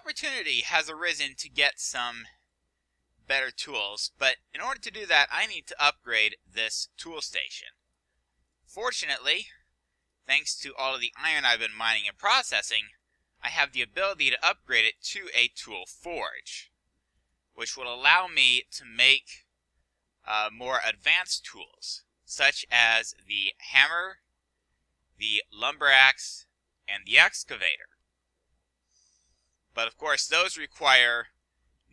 opportunity has arisen to get some better tools, but in order to do that, I need to upgrade this tool station. Fortunately, thanks to all of the iron I've been mining and processing, I have the ability to upgrade it to a tool forge, which will allow me to make more advanced tools, such as the hammer, the lumber axe, and the excavator. But of course, those require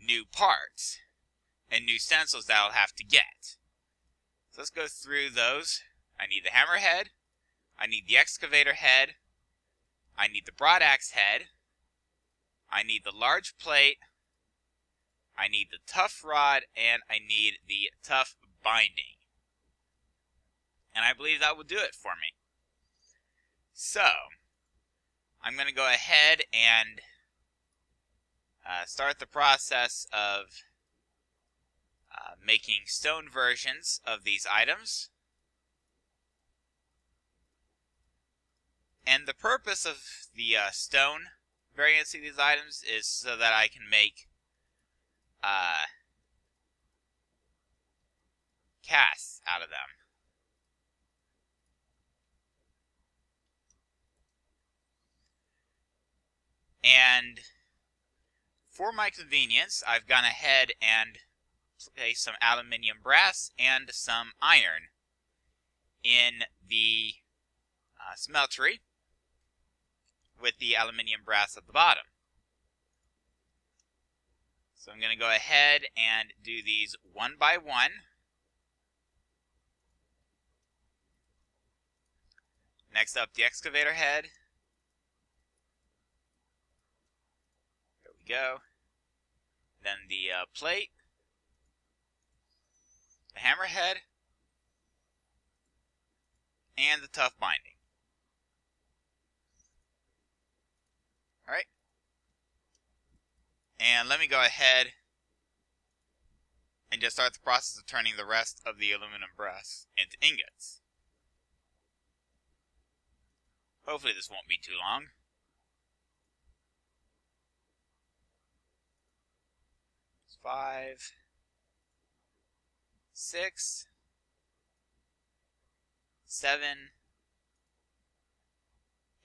new parts and new stencils that I'll have to get. So let's go through those. I need the hammer head, I need the excavator head, I need the broad axe head, I need the large plate, I need the tough rod, and I need the tough binding. And I believe that will do it for me. So, I'm going to go ahead and start the process of making stone versions of these items. And the purpose of the stone variants of these items is so that I can make casts out of them. And for my convenience, I've gone ahead and placed some aluminium brass and some iron in the smeltery, with the aluminium brass at the bottom. So I'm going to go ahead and do these one by one. Next up, the excavator head. There we go. Then the plate, the hammer head, and the tough binding. Alright. And let me go ahead and just start the process of turning the rest of the aluminum brass into ingots. Hopefully this won't be too long. It's 5, 6, 7,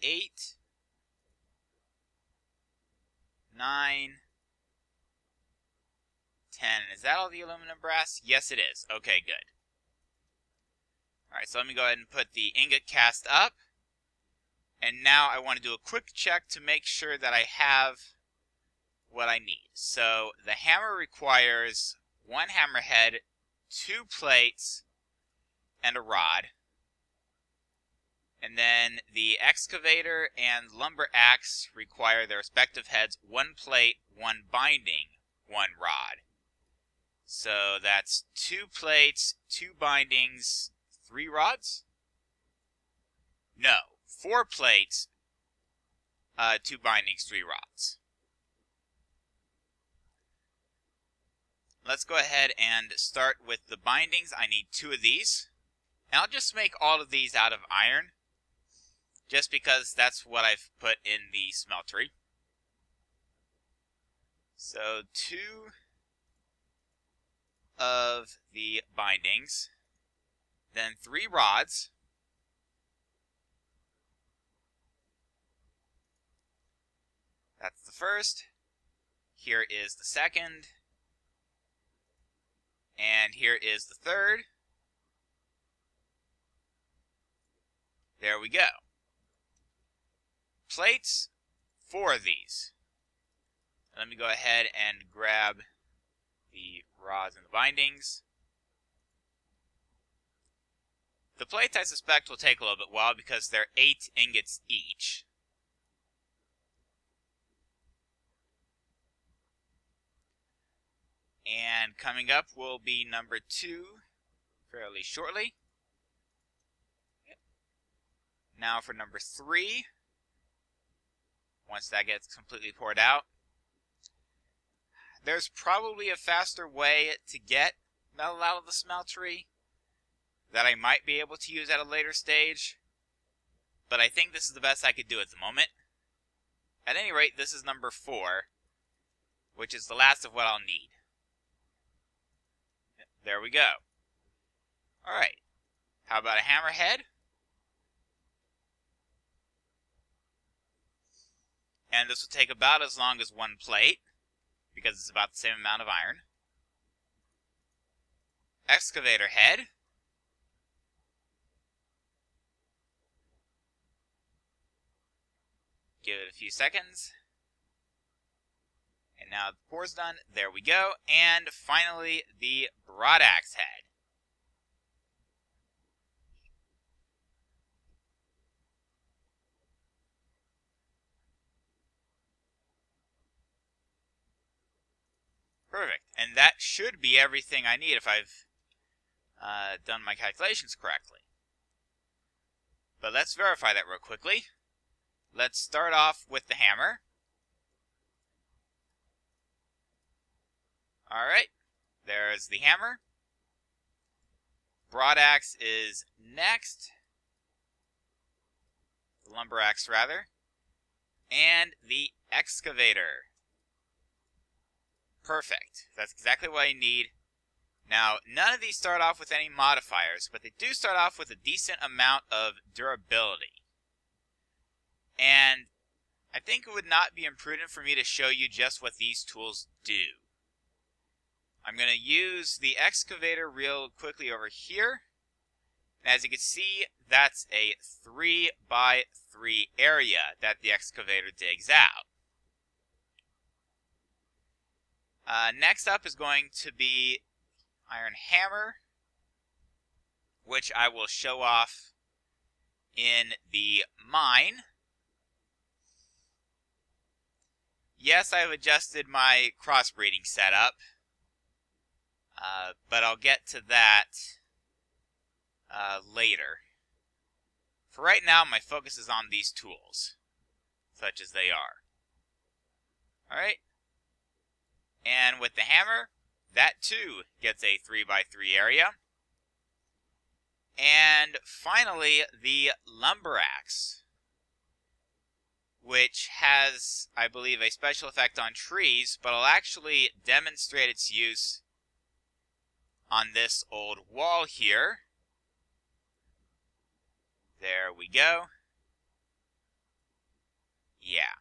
8, 9, 10. Is that all the aluminum brass? Yes, it is. Okay, good. Alright, so let me go ahead and put the ingot cast up. And now I want to do a quick check to make sure that I have what I need. So the hammer requires one hammerhead, 2 plates, and a rod. And then the excavator and lumber axe require their respective heads, 1 plate, 1 binding, 1 rod. So that's 2 plates, 2 bindings, 3 rods? No, 4 plates, 2 bindings, 3 rods. Let's go ahead and start with the bindings. I need 2 of these. And I'll just make all of these out of iron, just because that's what I've put in the smeltery. So 2 of the bindings, then 3 rods, that's the first, here is the second, and here is the third. There we go. Plates, 4 of these. Let me go ahead and grab the rods and the bindings. The plates, I suspect, will take a little bit while because they're 8 ingots each. And coming up will be number 2 fairly shortly. Now for number 3. Once that gets completely poured out. There's probably a faster way to get metal out of the smeltery that I might be able to use at a later stage, but I think this is the best I could do at the moment. At any rate, this is number 4. which is the last of what I'll need. There we go. Alright, how about a hammerhead? And this will take about as long as one plate, because it's about the same amount of iron. Excavator head. Give it a few seconds. And now the pore's done. There we go. And finally, the broadaxe head. Perfect. And that should be everything I need if I've done my calculations correctly. But let's verify that real quickly. Let's start off with the hammer. Alright, there's the hammer. Broadaxe is next. The lumber axe, rather. And the excavator. Perfect. That's exactly what I need. Now, none of these start off with any modifiers, but they do start off with a decent amount of durability. And I think it would not be imprudent for me to show you just what these tools do. I'm going to use the excavator real quickly over here. And as you can see, that's a 3x3 area that the excavator digs out. Next up is going to be iron hammer, which I will show off in the mine. Yes, I've adjusted my crossbreeding setup, but I'll get to that later. For right now, my focus is on these tools, such as they are. Alright. And with the hammer, that too gets a 3x3 area. And finally, the lumber axe, which has, I believe, a special effect on trees, but I'll actually demonstrate its use on this old wall here. There we go. Yeah.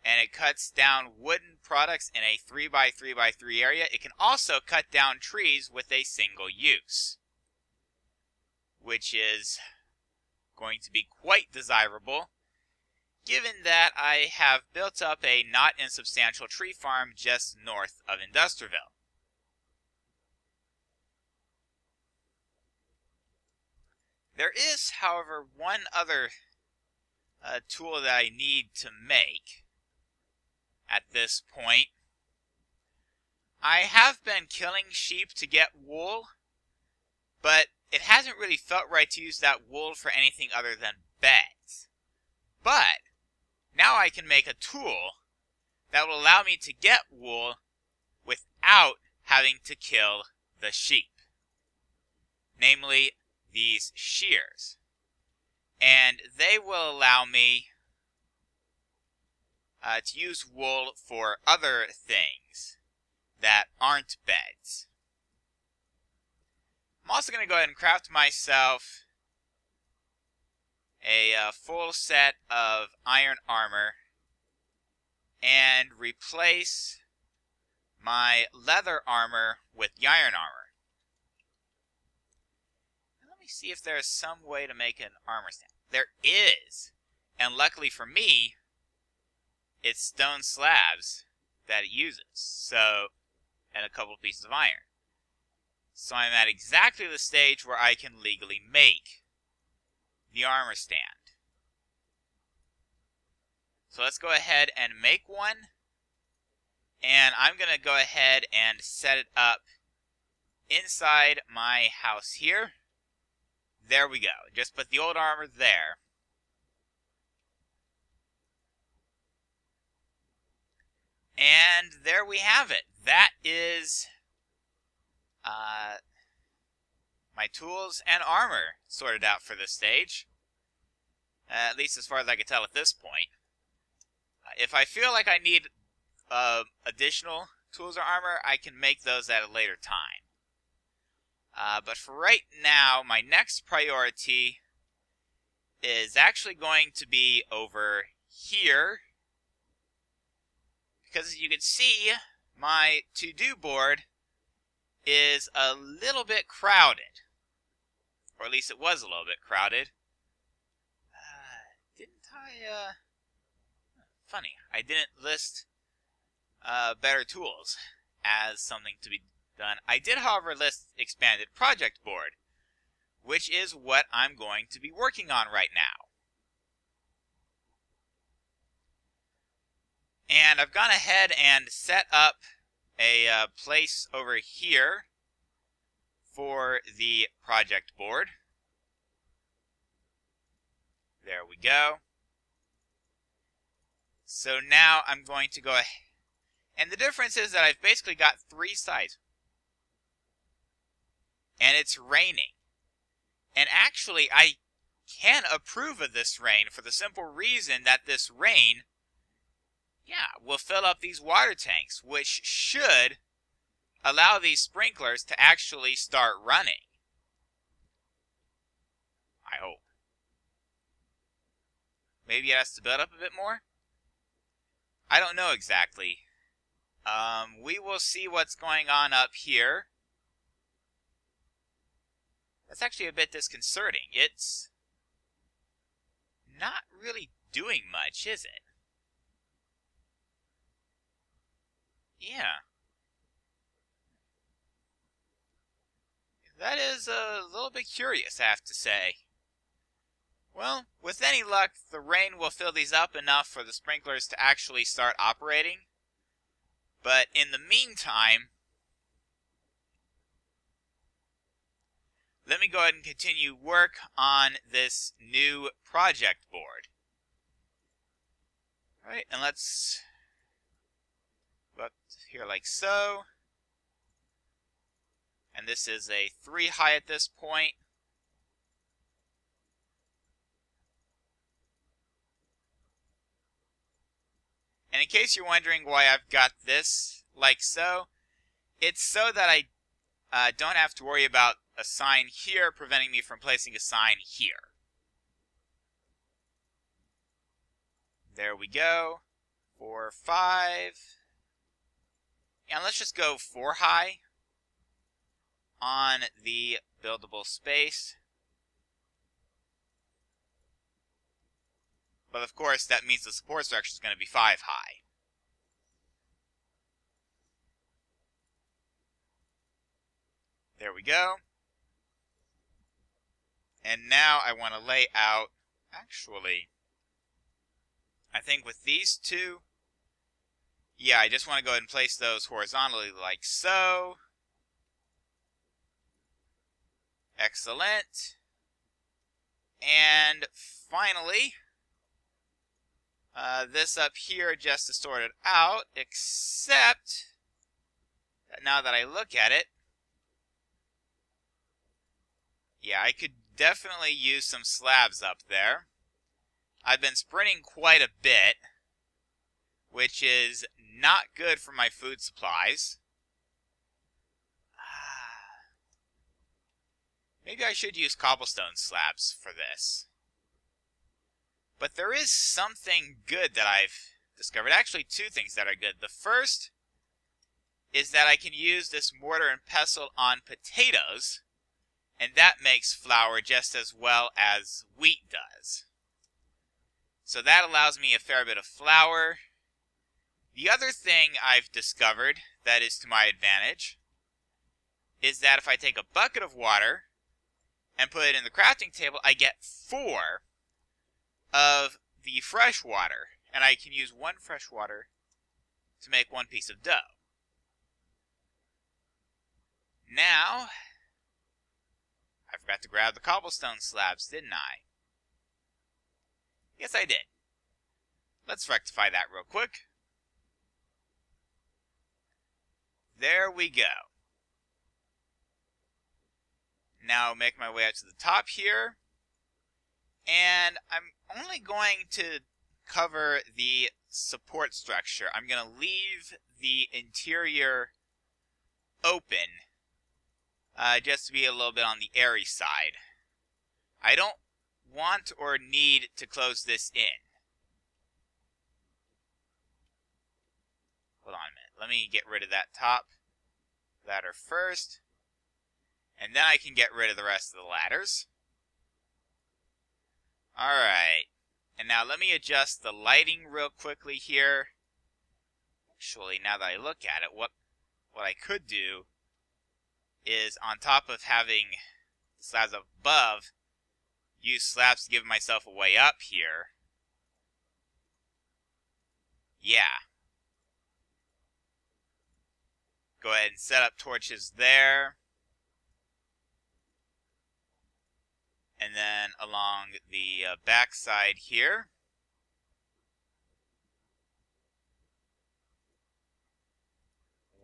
And it cuts down wooden products in a 3x3x3 area. It can also cut down trees with a single use, which is going to be quite desirable, given that I have built up a not insubstantial tree farm just north of Industriville. There is, however, one other tool that I need to make at this point. I have been killing sheep to get wool, but it hasn't really felt right to use that wool for anything other than beds. But now I can make a tool that will allow me to get wool without having to kill the sheep, namely these shears. And they will allow me to use wool for other things that aren't beds. I'm also going to go ahead and craft myself a full set of iron armor and replace my leather armor with the iron armor. Let me see if there's some way to make an armor stand. There is! And luckily for me, it's stone slabs that it uses, so, and a couple pieces of iron. So I'm at exactly the stage where I can legally make the armor stand. So let's go ahead and make one, and I'm going to go ahead and set it up inside my house here. There we go. Just put the old armor there. And there we have it. That is my tools and armor sorted out for this stage. At least as far as I can tell at this point. If I feel like I need additional tools or armor, I can make those at a later time. But for right now, my next priority is actually going to be over here. Because as you can see, my to-do board is a little bit crowded. Or at least it was a little bit crowded. Funny, I didn't list better tools as something to be done. I did, however, list expanded project board, which is what I'm going to be working on right now. And I've gone ahead and set up a place over here for the project board. There we go. So now I'm going to go ahead. And the difference is that I've basically got 3 sides. And it's raining. And actually, I can approve of this rain for the simple reason that this rain, will fill up these water tanks, which should allow these sprinklers to actually start running. I hope. Maybe it has to build up a bit more? I don't know exactly. We will see what's going on up here. That's actually a bit disconcerting. It's not really doing much, is it? Yeah. That is a little bit curious, I have to say. Well, with any luck, the rain will fill these up enough for the sprinklers to actually start operating. But in the meantime, let me go ahead and continue work on this new project board. All right, and let's go up here like so. And this is a 3 high at this point. And in case you're wondering why I've got this like so, it's so that I don't have to worry about a sign here preventing me from placing a sign here. There we go. 4, 5. And let's just go 4 high on the buildable space. But of course, that means the support structure is going to be 5 high. There we go. And now I want to lay out, actually, I think with these 2, I just want to go ahead and place those horizontally like so. Excellent. And finally, this up here just to sort it out, except that now that I look at it, I could definitely use some slabs up there. I've been sprinting quite a bit, which is not good for my food supplies. Maybe I should use cobblestone slabs for this. But there is something good that I've discovered. Actually, 2 things that are good. The first is that I can use this mortar and pestle on potatoes, and that makes flour just as well as wheat does. So that allows me a fair bit of flour. The other thing I've discovered that is to my advantage is that if I take a bucket of water and put it in the crafting table, I get 4 of the fresh water. And I can use 1 fresh water to make 1 piece of dough. Now, I forgot to grab the cobblestone slabs, didn't I? Yes, I did. Let's rectify that real quick. There we go. Now make my way up to the top here. And I'm only going to cover the support structure. I'm going to leave the interior open just to be a little bit on the airy side. I don't want or need to close this in. Hold on a minute. Let me get rid of that top ladder first, and then I can get rid of the rest of the ladders. Alright, and now let me adjust the lighting real quickly here. Actually, now that I look at it, what I could do is, on top of having slabs above, use slabs to give myself a way up here. Yeah. Go ahead and set up torches there. And then along the back side here.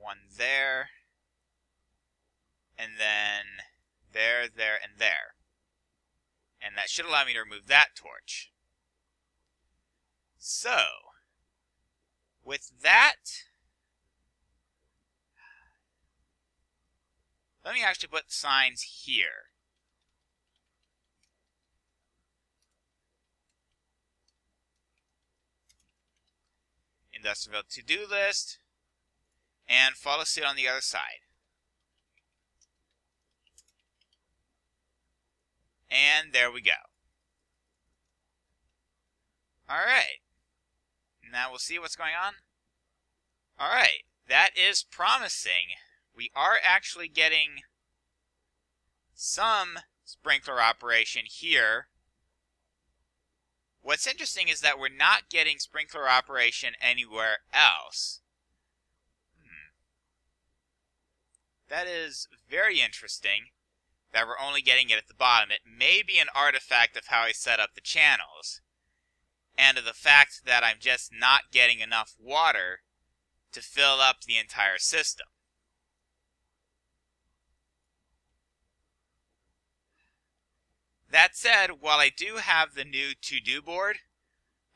One there. And then there, there, and there. And that should allow me to remove that torch. So, with that, let me actually put signs here. Industriville to-do list, and follow suit on the other side. And there we go. Alright. Now we'll see what's going on. Alright, that is promising. We are actually getting some sprinkler operation here. What's interesting is that we're not getting sprinkler operation anywhere else. That is very interesting that we're only getting it at the bottom. It may be an artifact of how I set up the channels, and of the fact that I'm just not getting enough water to fill up the entire system. That said, while I do have the new to-do board,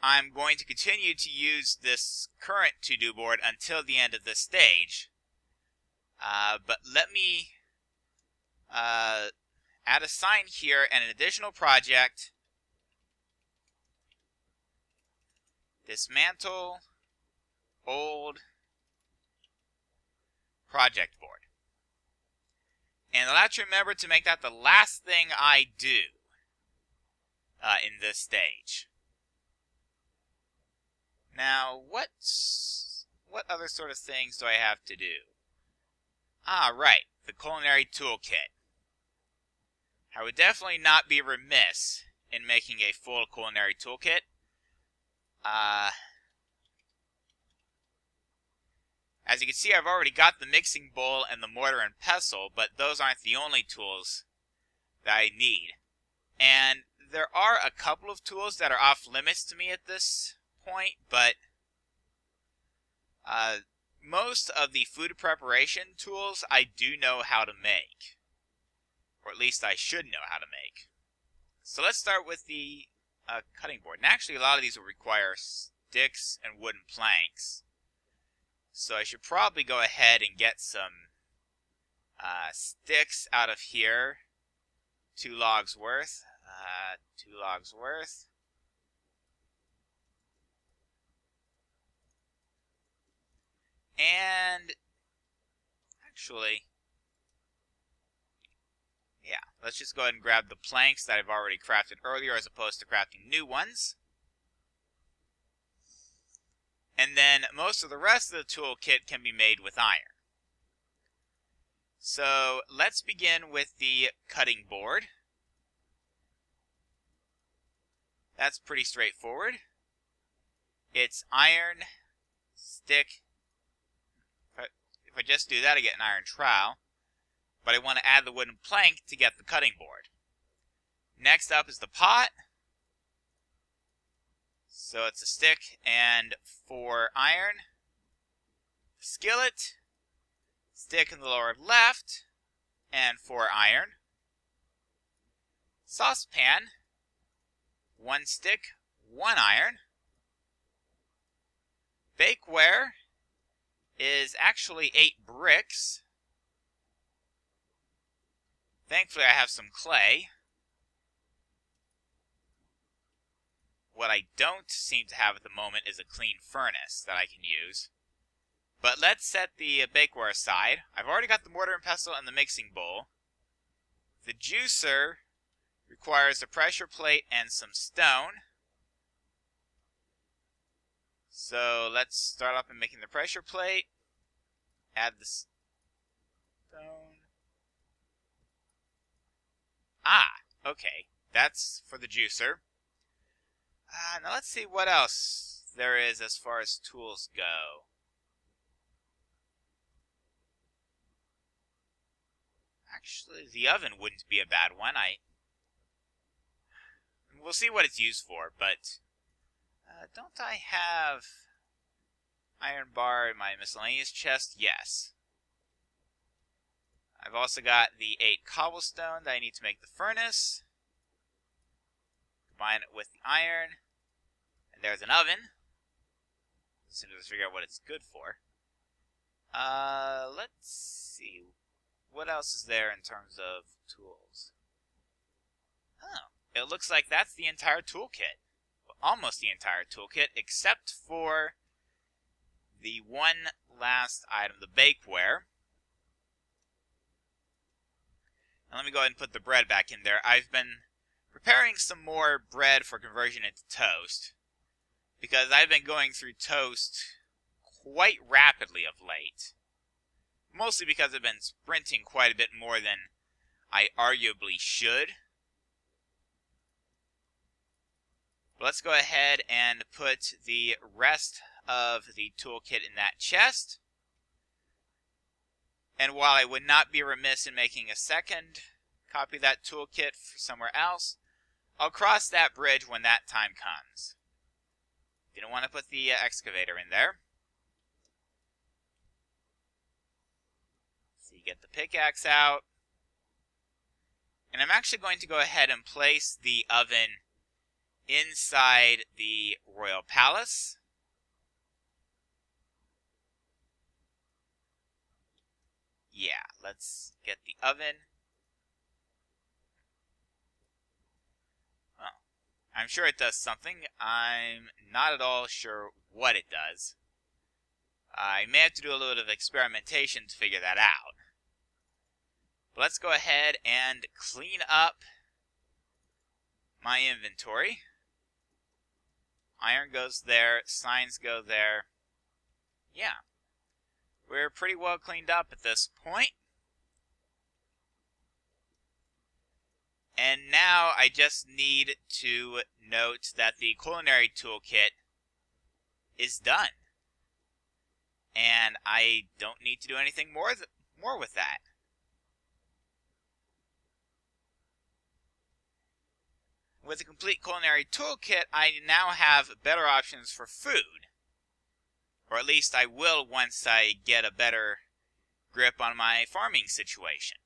I'm going to continue to use this current to-do board until the end of this stage. But let me add a sign here and an additional project. Dismantle old project board. And I'll have to remember to make that the last thing I do in this stage. Now, what other sort of things do I have to do? Ah, right, the culinary toolkit. I would definitely not be remiss in making a full culinary toolkit. As you can see, I've already got the mixing bowl and the mortar and pestle, but those aren't the only tools that I need. And there are a couple of tools that are off limits to me at this point, but most of the food preparation tools I do know how to make. Or at least I should know how to make. So let's start with the cutting board. And actually a lot of these will require sticks and wooden planks. So I should probably go ahead and get some sticks out of here. 2 logs worth. 2 logs worth. And actually, yeah, let's just go ahead and grab the planks that I've already crafted earlier as opposed to crafting new ones. And then most of the rest of the toolkit can be made with iron. So let's begin with the cutting board. That's pretty straightforward. It's iron, stick. If I just do that, I get an iron trowel. But I want to add the wooden plank to get the cutting board. Next up is the pot. So it's a stick and 4 iron. Skillet, stick in the lower left, and 4 iron. Saucepan, 1 stick, 1 iron. bakeware is actually 8 bricks. Thankfully, I have some clay. What I don't seem to have at the moment is a clean furnace that I can use. But let's set the bakeware aside. I've already got the mortar and pestle and the mixing bowl. The juicer requires a pressure plate and some stone. So let's start off by making the pressure plate. Add the stone. Ah, okay. That's for the juicer. Now let's see what else there is as far as tools go. Actually, the oven wouldn't be a bad one. We'll see what it's used for, but don't I have iron bar in my miscellaneous chest? Yes. I've also got the 8 cobblestone that I need to make the furnace. Combine it with the iron. And there's an oven. As soon as I figure out what it's good for. Let's see. What else is there in terms of tools? Oh, it looks like that's the entire toolkit. Almost the entire toolkit, except for the one last item, the bakeware. And let me go ahead and put the bread back in there. I've been preparing some more bread for conversion into toast, because I've been going through toast quite rapidly of late. Mostly because I've been sprinting quite a bit more than I arguably should. But let's go ahead and put the rest of the toolkit in that chest. And while I would not be remiss in making a second copy of that toolkit for somewhere else, I'll cross that bridge when that time comes. Didn't want to put the excavator in there. So you get the pickaxe out. And I'm actually going to go ahead and place the oven inside the royal palace. Yeah, let's get the oven. Well, I'm sure it does something. I'm not at all sure what it does. I may have to do a little bit of experimentation to figure that out. But let's go ahead and clean up my inventory. Iron goes there, signs go there. Yeah, we're pretty well cleaned up at this point. And now I just need to note that the culinary toolkit is done. And I don't need to do anything more with that. With a complete culinary toolkit, I now have better options for food. Or at least I will once I get a better grip on my farming situation.